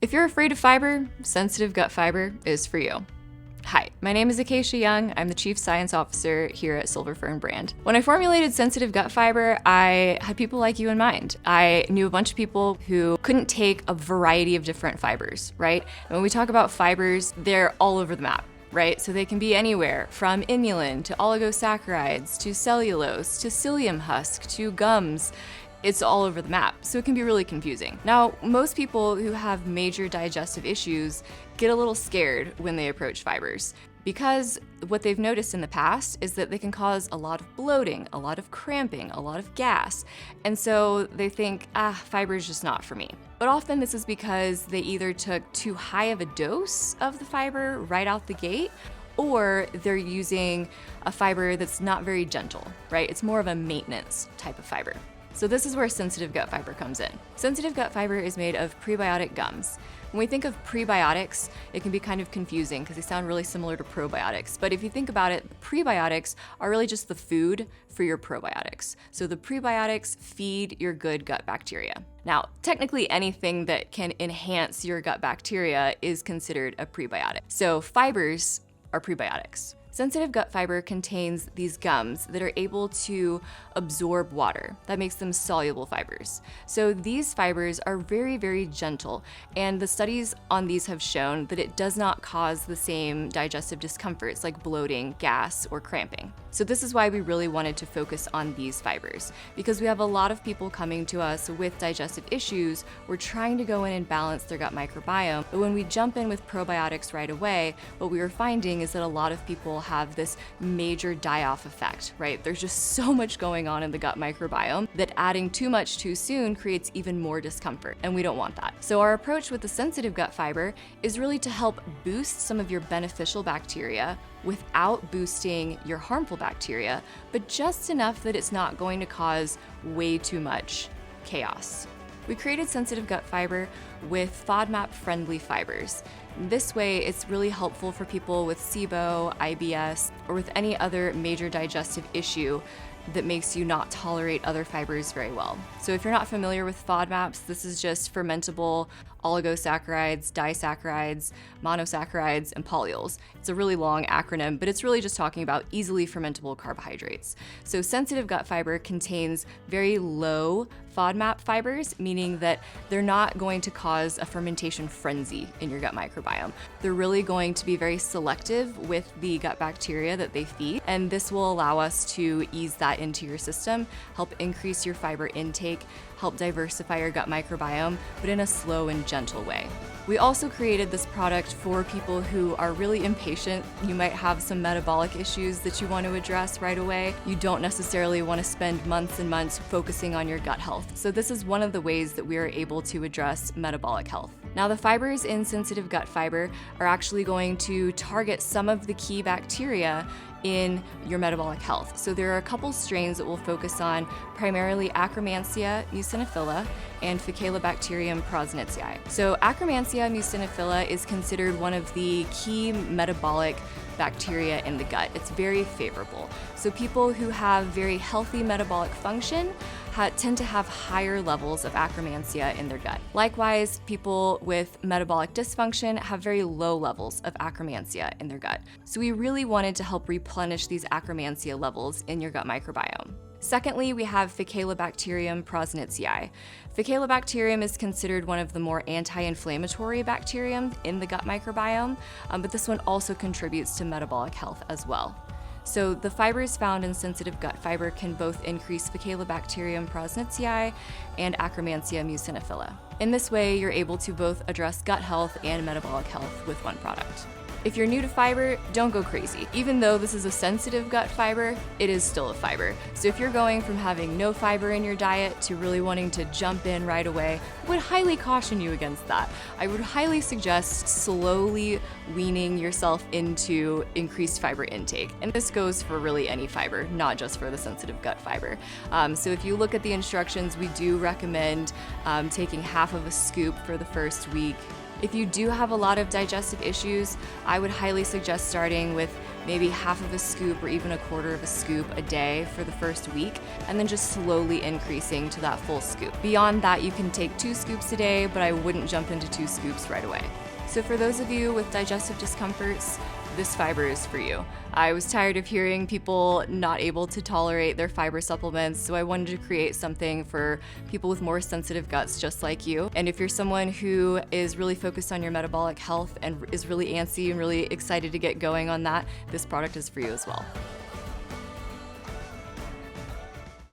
If you're afraid of fiber, sensitive gut fiber is for you. Hi, my name is Acacia Young. I'm the Chief Science Officer here at Silver Fern Brand. When I formulated sensitive gut fiber, I had people like you in mind. I knew a bunch of people who couldn't take a variety of different fibers, right? And when we talk about fibers, they're all over the map, right? So they can be anywhere from inulin to oligosaccharides to cellulose to psyllium husk to gums. It's all over the map, so it can be really confusing. Now, most people who have major digestive issues get a little scared when they approach fibers because what they've noticed in the past is that they can cause a lot of bloating, a lot of cramping, a lot of gas, and so they think, fiber is just not for me. But often this is because they either took too high of a dose of the fiber right out the gate, or they're using a fiber that's not very gentle, right? It's more of a maintenance type of fiber. So this is where sensitive gut fiber comes in. Sensitive gut fiber is made of prebiotic gums. When we think of prebiotics, it can be kind of confusing because they sound really similar to probiotics. But if you think about it, prebiotics are really just the food for your probiotics. So the prebiotics feed your good gut bacteria. Now, technically anything that can enhance your gut bacteria is considered a prebiotic. So fibers are prebiotics. Sensitive gut fiber contains these gums that are able to absorb water. That makes them soluble fibers. So these fibers are very, very gentle, and the studies on these have shown that it does not cause the same digestive discomforts like bloating, gas, or cramping. So this is why we really wanted to focus on these fibers, because we have a lot of people coming to us with digestive issues. We're trying to go in and balance their gut microbiome, but when we jump in with probiotics right away, what we are finding is that a lot of people have this major die-off effect, right? There's just so much going on in the gut microbiome that adding too much too soon creates even more discomfort, and we don't want that. So our approach with the sensitive gut fiber is really to help boost some of your beneficial bacteria without boosting your harmful bacteria, but just enough that it's not going to cause way too much chaos. We created sensitive gut fiber with Fodmap friendly fibers. This way, it's really helpful for people with SIBO, IBS, or with any other major digestive issue that makes you not tolerate other fibers very well. So if you're not familiar with FODMAPs, this is just fermentable oligosaccharides, disaccharides, monosaccharides, and polyols. It's a really long acronym, but it's really just talking about easily fermentable carbohydrates. So sensitive gut fiber contains very low FODMAP fibers, meaning that they're not going to cause a fermentation frenzy in your gut microbiome. They're really going to be very selective with the gut bacteria that they feed, and this will allow us to ease that into your system, help increase your fiber intake, help diversify your gut microbiome, but in a slow and gentle way. We also created this product for people who are really impatient. You might have some metabolic issues that you want to address right away. You don't necessarily want to spend months and months focusing on your gut health. So this is one of the ways that we are able to address metabolic health. Now, the fibers in sensitive gut fiber are actually going to target some of the key bacteria in your metabolic health. So there are a couple strains that we'll focus on, primarily Akkermansia muciniphila and Faecalibacterium prausnitzii. So Akkermansia muciniphila is considered one of the key metabolic bacteria in the gut. It's very favorable. So people who have very healthy metabolic function tend to have higher levels of Akkermansia in their gut. Likewise, people with metabolic dysfunction have very low levels of Akkermansia in their gut. So we really wanted to help replenish these Akkermansia levels in your gut microbiome. Secondly, we have Faecalibacterium prausnitzii. Faecalibacterium is considered one of the more anti-inflammatory bacterium in the gut microbiome, but this one also contributes to metabolic health as well. So the fibers found in sensitive gut fiber can both increase Faecalibacterium prausnitzii and Akkermansia muciniphila. In this way, you're able to both address gut health and metabolic health with one product. If you're new to fiber, don't go crazy. Even though this is a sensitive gut fiber, it is still a fiber. So if you're going from having no fiber in your diet to really wanting to jump in right away, I would highly caution you against that. I would highly suggest slowly weaning yourself into increased fiber intake. And this goes for really any fiber, not just for the sensitive gut fiber. So if you look at the instructions, we do recommend taking half of a scoop for the first week. If you do have a lot of digestive issues, I would highly suggest starting with maybe half of a scoop or even a quarter of a scoop a day for the first week, and then just slowly increasing to that full scoop. Beyond that, you can take 2 scoops a day, but I wouldn't jump into 2 scoops right away. So for those of you with digestive discomforts, this fiber is for you. I was tired of hearing people not able to tolerate their fiber supplements, so I wanted to create something for people with more sensitive guts just like you. And if you're someone who is really focused on your metabolic health and is really antsy and really excited to get going on that, this product is for you as well.